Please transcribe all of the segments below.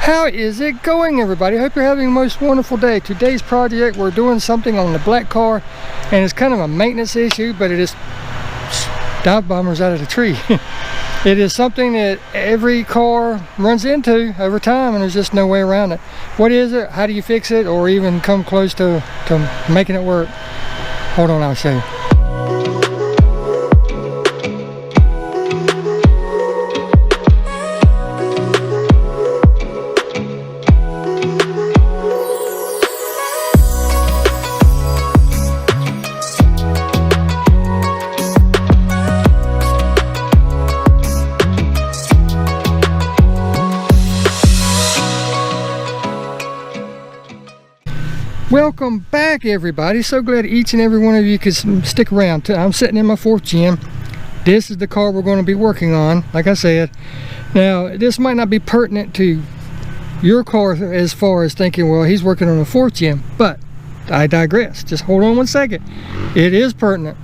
How is it going, everybody? Hope you're having a most wonderful day. Today's project, we're doing something on the black car, and it's kind of a maintenance issue, but it is dive bombers out of the tree. It is something that every car runs into over time, and there's just no way around it. What is it? How do you fix it, or even come close to making it work? Hold on, I'll show you. Welcome back, everybody. So glad each and every one of you could stick around. I'm sitting in my 4th gen. This is the car we're going to be working on, like I said. Now, this might not be pertinent to your car as far as thinking, well, he's working on a 4th gen, but I digress. Just hold on one second. It is pertinent.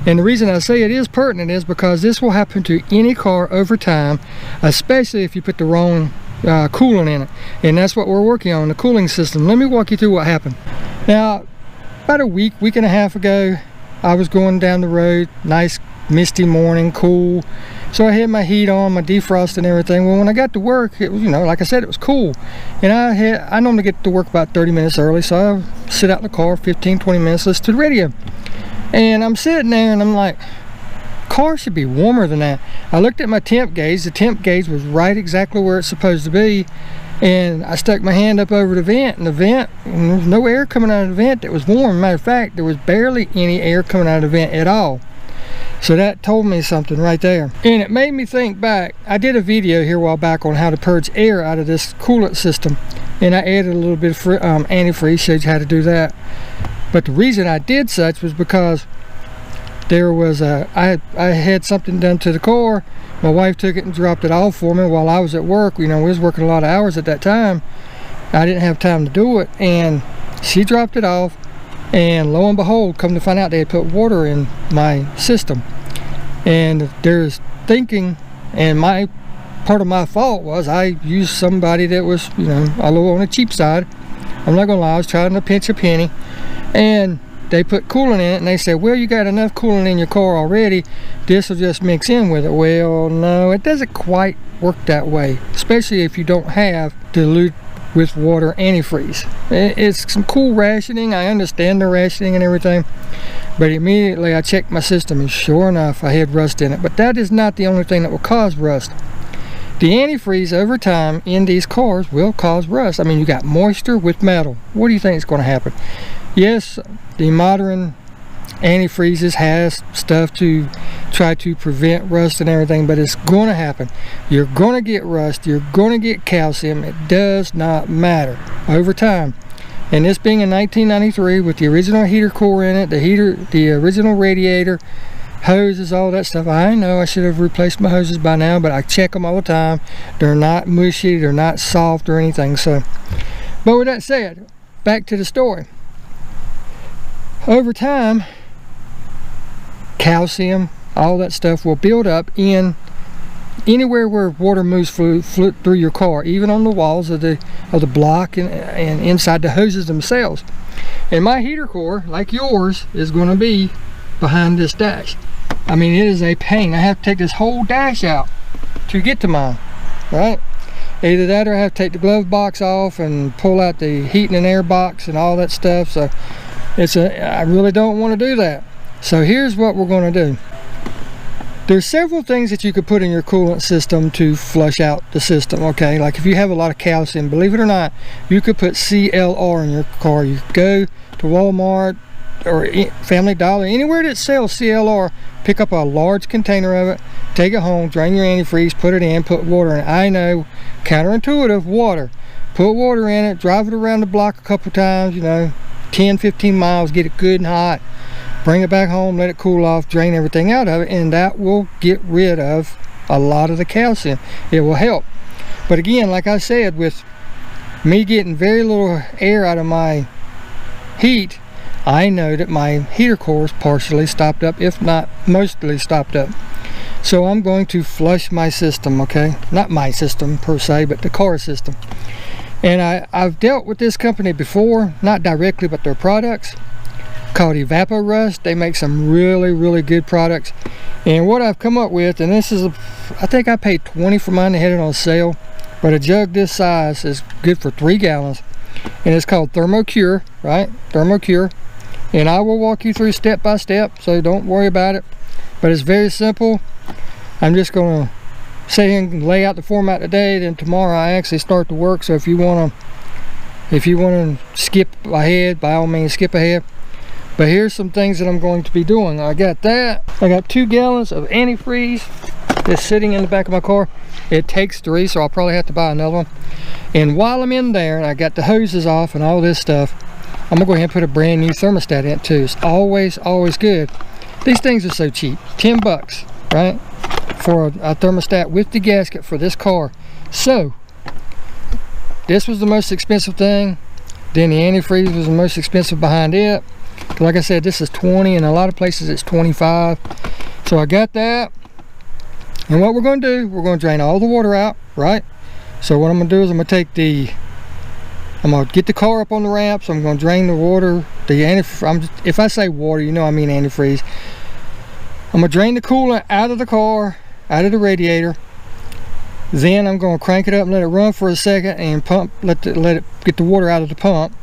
And the reason I say it is pertinent is because this will happen to any car over time, especially if you put the wrong coolant in it, and that's what we're working on, the cooling system. Let me walk you through what happened. Now, about a week and a half ago, I was going down the road, nice misty morning, cool, so I had my heat on, my defrost and everything. Well, when I got to work, it was, you know, like I said, it was cool, and I normally get to work about 30 minutes early, so I sit out in the car 15-20 minutes, listen to the radio, and I'm sitting there and I'm like, car should be warmer than that. I looked at my temp gauge. The temp gauge was right exactly where it's supposed to be, and I stuck my hand up over the vent, and there was no air coming out of the vent that was warm. Matter of fact, there was barely any air coming out of the vent at all. So that told me something right there, and it made me think back. I did a video here a while back on how to purge air out of this coolant system, and I added a little bit of antifreeze, showed you how to do that. But the reason I did such was because there was I had something done to the car. My wife took it and dropped it off for me while I was at work. You know, we was working a lot of hours at that time. I didn't have time to do it, and she dropped it off, and lo and behold, come to find out they had put water in my system. And there's thinking, and my part of my fault was I used somebody that was, you know, a little on the cheap side. I'm not gonna lie, I was trying to pinch a penny, and they put coolant in it, and they said, well, you got enough coolant in your car already, this will just mix in with it. Well, no, it doesn't quite work that way, especially if you don't have dilute with water antifreeze. It's some cool rationing. I understand the rationing and everything, but immediately I checked my system, and sure enough, I had rust in it. But that is not the only thing that will cause rust. The antifreeze over time in these cars will cause rust. I mean, you got moisture with metal. What do you think is going to happen? Yes, the modern antifreezes has stuff to try to prevent rust and everything, but it's going to happen. You're going to get rust. You're going to get calcium. It does not matter over time. And this being in 1993 with the original heater core in it, the original radiator, hoses, all that stuff. I know I should have replaced my hoses by now, but I check them all the time. They're not mushy. They're not soft or anything. So, but with that said, back to the story. Over time, calcium, all that stuff will build up in anywhere where water moves through your car, even on the walls of the block and inside the hoses themselves. And my heater core, like yours, is going to be behind this dash. I mean, it is a pain. I have to take this whole dash out to get to mine, right? Either that or I have to take the glove box off and pull out the heat and air box and all that stuff. So I really don't want to do that. So here's what we're going to do. There's several things that you could put in your coolant system to flush out the system, okay? Like if you have a lot of calcium, believe it or not, you could put CLR in your car. You go to Walmart or Family Dollar, anywhere that sells CLR, pick up a large container of it, take it home, drain your antifreeze, put it in, put water in it. I know, counterintuitive, water. Put water in it, drive it around the block a couple times, you know, 10-15 miles, get it good and hot, bring it back home, let it cool off, drain everything out of it, and that will get rid of a lot of the calcium. It will help. But again, like I said, with me getting very little air out of my heat, I know that my heater core is partially stopped up, if not mostly stopped up. So I'm going to flush my system, okay? Not my system per se, but the car system. And I've dealt with this company before, not directly, but their products called Evaporust. They make some really good products. And what I've come up with, and this is I think I paid $20 for mine. They had it on sale, but a jug this size is good for 3 gallons, and it's called Thermocure, right? Thermocure. And I will walk you through step by step, so don't worry about it, but it's very simple. I'm just going to sit here and lay out the format today, then tomorrow I actually start to work. So if you want to skip ahead, by all means skip ahead. But here's some things that I'm going to be doing. I got 2 gallons of antifreeze that's sitting in the back of my car. It takes 3, so I'll probably have to buy another one. And while I'm in there and I got the hoses off and all this stuff, I'm gonna go ahead and put a brand new thermostat in it too. It's always good. These things are so cheap, 10 bucks, right? For a thermostat with the gasket for this car. So this was the most expensive thing. Then the antifreeze was the most expensive behind it. Like I said, this is 20, and a lot of places it's 25. So I got that. And what we're going to do, we're going to drain all the water out, right? So what I'm going to do is I'm going to get the car up on the ramp. So I'm going to drain the water. If I say water, you know I mean antifreeze. I'm going to drain the coolant out of the car, out of the radiator. Then I'm going to crank it up and let it run for a second and pump, let it get the water out of the pump.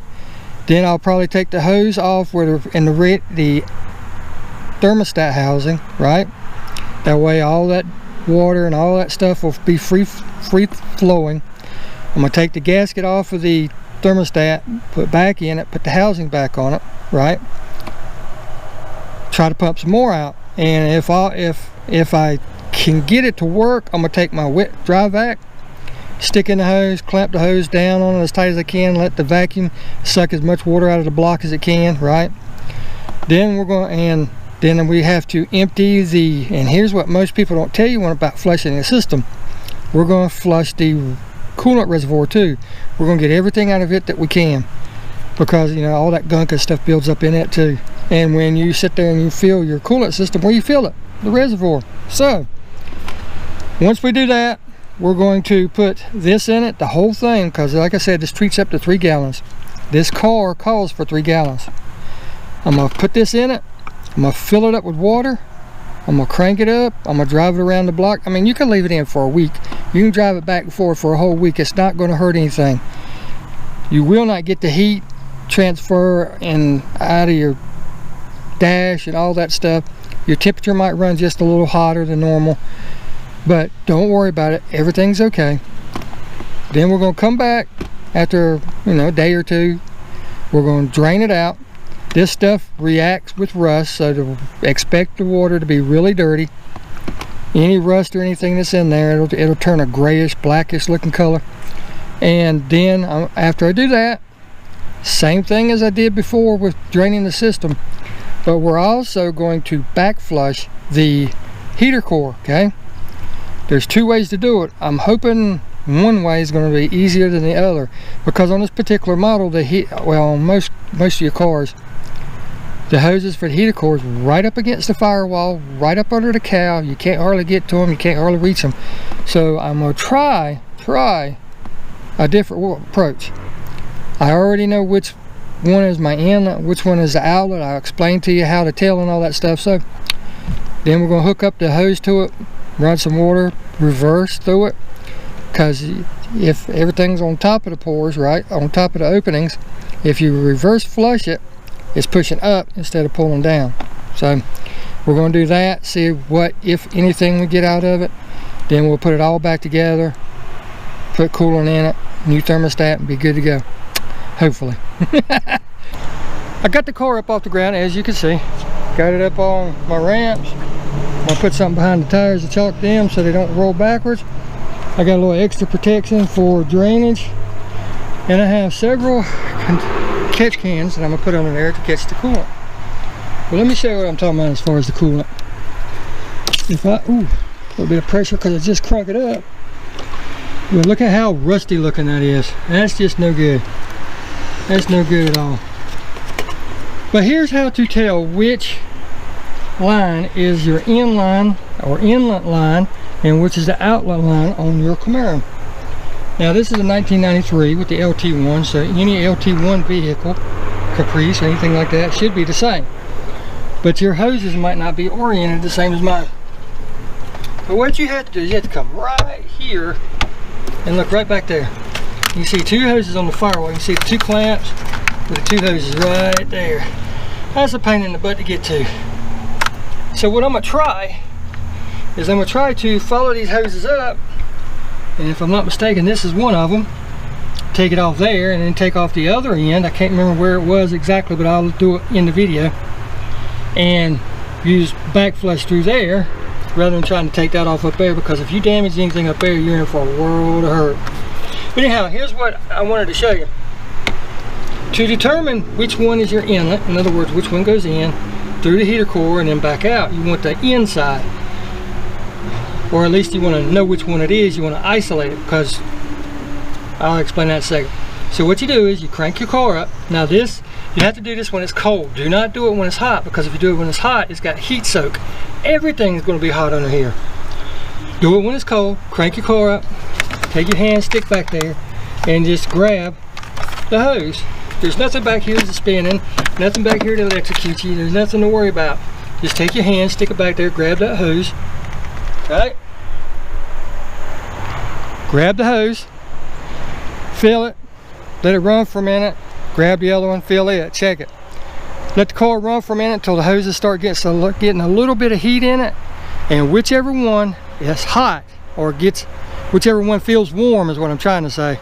Then I'll probably take the hose off where the thermostat housing, right? That way all that water and all that stuff will be free flowing. I'm going to take the gasket off of the thermostat, put back in it, put the housing back on it, right? Try to pump some more out. And if I can get it to work, I'm going to take my wet dry vac, stick in the hose, clamp the hose down on it as tight as I can, let the vacuum suck as much water out of the block as it can, right? Then we have to empty and here's what most people don't tell you about flushing the system. We're going to flush the coolant reservoir too. We're going to get everything out of it that we can, because you know all that gunk and stuff builds up in it too. And when you sit there and you fill your coolant system, where you fill it? The reservoir. So once we do that, we're going to put this in it, the whole thing, because like I said, this treats up to 3 gallons. This car calls for 3 gallons. I'm going to put this in it. I'm going to fill it up with water. I'm going to crank it up. I'm going to drive it around the block. I mean, you can leave it in for a week. You can drive it back and forth for a whole week. It's not going to hurt anything. You will not get the heat transfer and out of your dash and all that stuff. Your temperature might run just a little hotter than normal, but don't worry about it. Everything's okay. Then we're going to come back after a day or two. We're going to drain it out. This stuff reacts with rust, so to expect the water to be really dirty. Any rust or anything that's in there, it'll turn a grayish, blackish looking color. And then after I do that, same thing as I did before with draining the system, but we're also going to back flush the heater core. Okay, there's 2 ways to do it. I'm hoping one way is going to be easier than the other, because on this particular model, on most of your cars, the hoses for the heater core is right up against the firewall, right up under the cowl. You can't hardly get to them, you can't hardly reach them. So I'm going to try a different approach. I already know which one is my inlet, which one is the outlet. I'll explain to you how to tell and all that stuff. So then we're going to hook up the hose to it, run some water, reverse through it, because if everything's on top of the pores, right, on top of the openings, if you reverse flush it, it's pushing up instead of pulling down. So we're going to do that, see what, if anything, we get out of it. Then we'll put it all back together, put coolant in it, new thermostat, and be good to go, hopefully. I got the car up off the ground, as you can see. Got it up on my ramps. I'm going to put something behind the tires to chalk them so they don't roll backwards. I got a little extra protection for drainage, and I have several catch cans that I'm going to put under there to catch the coolant. Well, let me show you what I'm talking about as far as the coolant. If a little bit of pressure because I just crunk it up. Well, look at how rusty looking that is. That's just no good. That's no good at all. But here's how to tell which line is your inline or inlet line and which is the outlet line on your Camaro. Now this is a 1993 with the LT1, so any LT1 vehicle, Caprice or anything like that, should be the same. But your hoses might not be oriented the same as mine. But what you have to do is you have to come right here and look right back there. You see two hoses on the firewall. You see the two clamps with the two hoses right there. That's a pain in the butt to get to. So what I'm going to try is I'm going to try to follow these hoses up, and if I'm not mistaken, this is one of them. Take it off there and then take off the other end. I can't remember where it was exactly, but I'll do it in the video. And use back flush through there rather than trying to take that off up there, because if you damage anything up there, you're in for a world of hurt. But anyhow, here's what I wanted to show you. To determine which one is your inlet, in other words, which one goes in through the heater core and then back out, you want the inside. Or at least you want to know which one it is. You want to isolate it, because I'll explain that in a second. So what you do is you crank your car up. Now this, you have to do this when it's cold. Do not do it when it's hot, because if you do it when it's hot, it's got heat soak. Everything is going to be hot under here. Do it when it's cold. Crank your car up. Take your hand, stick back there, and just grab the hose. There's nothing back here that's spinning, nothing back here that executes you. There's nothing to worry about. Just take your hand, stick it back there, grab that hose. Okay? Grab the hose, fill it, let it run for a minute, grab the other one, fill it, check it. Let the car run for a minute until the hoses start getting a little bit of heat in it, and whichever one is hot or whichever one feels warm is what I'm trying to say,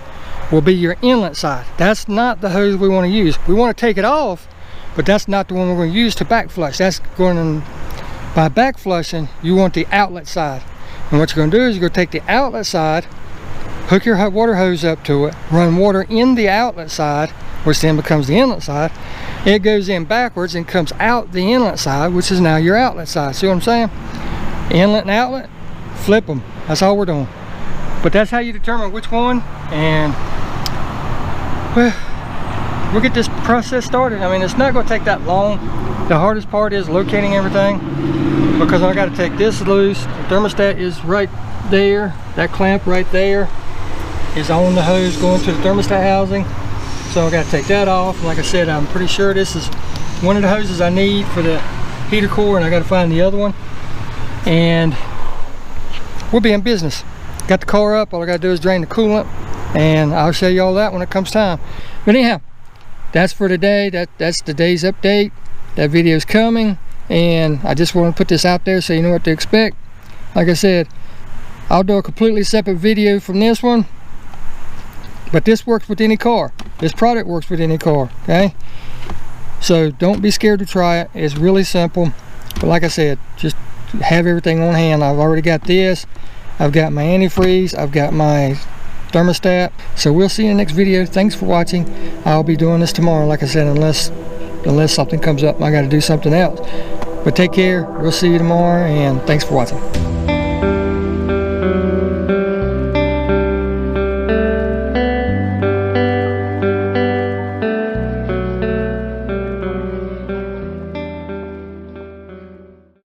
will be your inlet side. That's not the hose we want to use. We want to take it off, but that's not the one we're going to use to back flush. That's going to, by back flushing, you want the outlet side. And what you're going to do is you're going to take the outlet side, hook your water hose up to it, run water in the outlet side, which then becomes the inlet side. It goes in backwards and comes out the inlet side, which is now your outlet side. See what I'm saying? Inlet and outlet, flip them. That's all we're doing. But that's how you determine which one, and well, we'll get this process started. I mean, it's not going to take that long. The hardest part is locating everything, because I got to take this loose. The thermostat is right there. That clamp right there is on the hose going to the thermostat housing. So I got to take that off. And like I said, I'm pretty sure this is one of the hoses I need for the heater core, and I got to find the other one. And we'll be in business. Got the car up. All I got to do is drain the coolant, and I'll show you all that when it comes time. But anyhow, that's for today. That's the day's update. That video's coming, and I just want to put this out there so you know what to expect. Like I said, I'll do a completely separate video from this one, but this works with any car. This product works with any car, okay? So don't be scared to try it. It's really simple, but like I said, just have everything on hand. I've already got this. I've got my antifreeze. I've got my thermostat. So we'll see you in the next video. Thanks for watching. I'll be doing this tomorrow, like I said, unless something comes up, I got to do something else. But take care. We'll see you tomorrow, and thanks for watching.